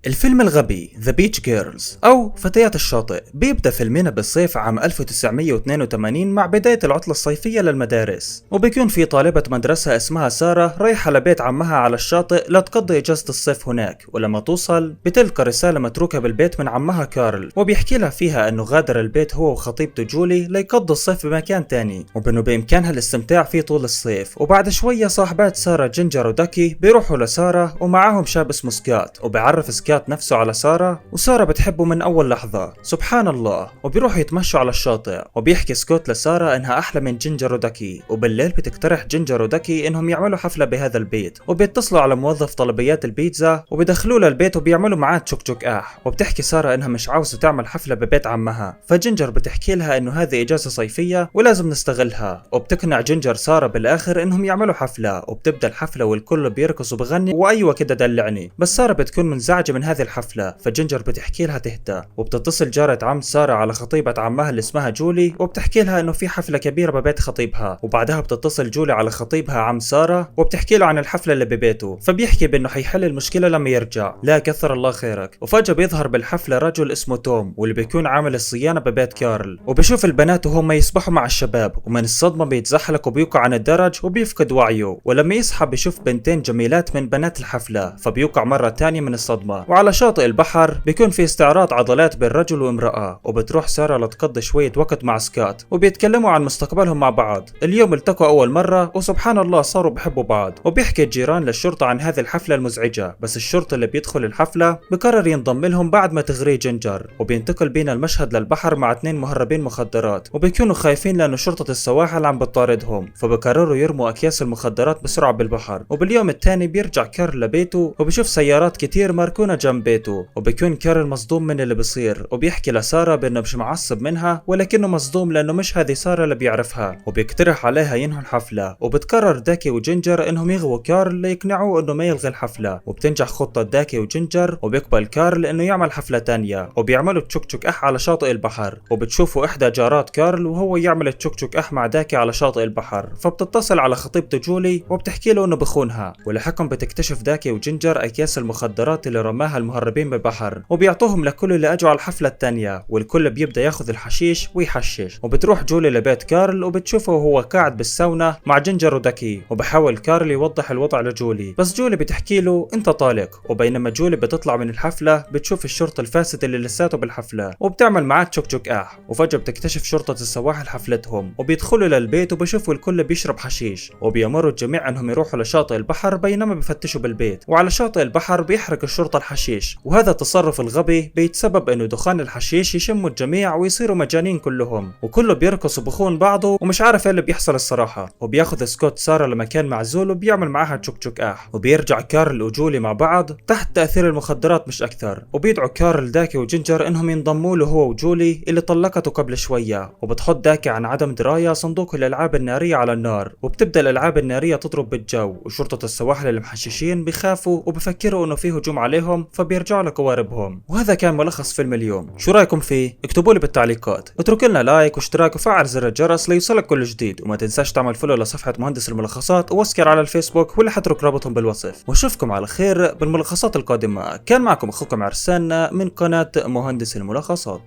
الفيلم الغبي The Beach Girls أو فتيات الشاطئ بيبدأ فيلمنا بالصيف عام 1982 مع بداية العطلة الصيفية للمدارس، وبيكون في طالبة مدرسة اسمها سارة رايحة لبيت عمها على الشاطئ لتقضي إجازة الصيف هناك، ولما توصل بتلقى رسالة متروكة بالبيت من عمها كارل، وبيحكي لها فيها إنه غادر البيت هو وخطيبته جولي ليقضوا الصيف بمكان تاني، وبإنه بإمكانها الاستمتاع فيه طول الصيف. وبعد شوية صاحبات سارة جينجر وداكي بيروحوا لسارة ومعاهم شاب اسمه سكات، وبيعرف سكات نفسه على سارة، وسارة بتحبه من أول لحظة سبحان الله، وبيروحوا يتمشوا على الشاطئ. وبيحكي سكوت لسارة إنها أحلى من جينجر وداكي، وبالليل بتقترح جينجر وداكي إنهم يعملوا حفلة بهذا البيت، وبيتصلوا على موظف طلبيات البيتزا وبيدخلوا له البيت وبيعملوا معاه تشوك تشوك وبتحكي سارة إنها مش عاوزة تعمل حفلة ببيت عمها، فجينجر بتحكي لها إنه هذه إجازة صيفية ولازم نستغلها، وبتقنع جينجر سارة بالآخر إنهم يعملوا حفلة، وبتبدأ الحفلة والكل بيرقص وبغني وأيوة كده دلعني. بس سارة بتكون منزعجة من هذه الحفلة، فجينجر بتحكي لها تهدى، وبتتصل جارة عم سارة على خطيبة عمها اللي اسمها جولي وبتحكي لها انه في حفلة كبيرة ببيت خطيبها، وبعدها بتتصل جولي على خطيبها عم سارة وبتحكي له عن الحفلة اللي ببيته، فبيحكي بانه حيحل المشكلة لما يرجع. لا كثر الله خيرك. وفجأة بيظهر بالحفلة رجل اسمه توم، واللي بيكون عامل الصيانة ببيت كارل، وبيشوف البنات وهم يسبحوا مع الشباب، ومن الصدمة بيتزحلق وبيوقع عن الدرج وبيفقد وعيه، ولما يصحى بيشوف بنتين جميلات من بنات الحفلة، فبيوقع مرة تانية من الصدمة. وعلى شاطئ البحر بيكون في استعراض عضلات بين رجل وامرأة، وبتروح سارة لتقضي شوية وقت مع سكات، وبيتكلموا عن مستقبلهم مع بعض. اليوم التقوا أول مرة وسبحان الله صاروا بحبوا بعض، وبيحكي الجيران للشرطة عن هذه الحفلة المزعجة، بس الشرطي اللي بيدخل الحفلة بقرر ينضم لهم بعد ما تغريه جينجر. وبينتقل بينا المشهد للبحر مع اثنين مهربين مخدرات، وبيكونوا خايفين لأنه شرطة السواحل عم بتطاردهم، فبقرروا يرموا أكياس المخدرات بسرعة بالبحر. وباليوم الثاني بيرجع كارل لبيته وبيشوف سيارات كتير مركونة جنب بيته، وبيكون كارل مصدوم من اللي بيصير، وبيحكي لسارة بانه مش معصب منها ولكنه مصدوم لانه مش هذه سارة اللي بيعرفها، وبيقترح عليها ينهوا الحفلة. وبتقرر داكي وجينجر انهم يغووا كارل ليقنعوه انه ما يلغي الحفلة، وبتنجح خطة داكي وجينجر، وبيقبل كارل انه يعمل حفلة تانية، وبيعملوا تشوك تشوك على شاطئ البحر. وبتشوفوا احدى جارات كارل وهو يعمل تشوك تشوك مع داكي على شاطئ البحر، فبتتصل على خطيبته جولي وبتحكي له انه بخونها، ولحقهم بتكتشف داكي وجينجر اكياس المخدرات اللي رماها المهربين بالبحر، وبيعطوهم لكل اللي اجوا على الحفلة التانية، والكل بيبدأ ياخذ الحشيش ويحشش. وبتروح جولي لبيت كارل وبتشوفه وهو قاعد بالساونا مع جينجر وداكي، وبحاول كارل يوضح الوضع لجولي، بس جولي بتحكي له انت طالق. وبينما جولي بتطلع من الحفلة بتشوف الشرطي الفاسد اللي لساته بالحفلة وبتعمل معاه تشوك تشوك وفجأة بتكتشف شرطة السواحل حفلتهم، وبيدخلوا للبيت وبشوفوا الكل بيشرب حشيش، وبيأمروا الجميع انهم يروحوا لشاطئ البحر بينما بفتشوا بالبيت. وعلى شاطئ البحر بيحرق الشرطة الحشيش، وهذا التصرف الغبي بيتسبب انه دخان الحشيش يشموا الجميع ويصيروا مجانين كلهم، وكله بيرقص وبخون بعضه ومش عارف ايه اللي بيحصل الصراحة. وبياخذ سكوت سارة لمكان معزول وبيعمل معاها تشوك تشوك وبيرجع كارل وجولي مع بعض تحت تأثير المخدرات مش اكثر، وبيدعوا كارل داكي وجينجر انهم ينضموا له هو وجولي اللي طلقته قبل شوية. وبتحط داكي عن عدم دراية صندوق الالعاب النارية على النار، وبتبدأ الالعاب النارية تضرب بالجو، وشرطة السواحل المحششين بيخافوا وبفكروا انه فيه هجوم عليهم فبيرجعوا لقواربهم. وهذا كان ملخص فيلم اليوم، شو رايكم فيه؟ اكتبوا لي بالتعليقات، اتركوا لنا لايك واشتراك وفعل زر الجرس ليوصلك كل جديد، وما تنساش تعمل فولو لصفحة مهندس الملخصات واسكر على الفيسبوك واللي حترك رابطهم بالوصف. واشوفكم على خير بالملخصات القادمة. كان معكم اخوكم عرسان من قناة مهندس الملخصات.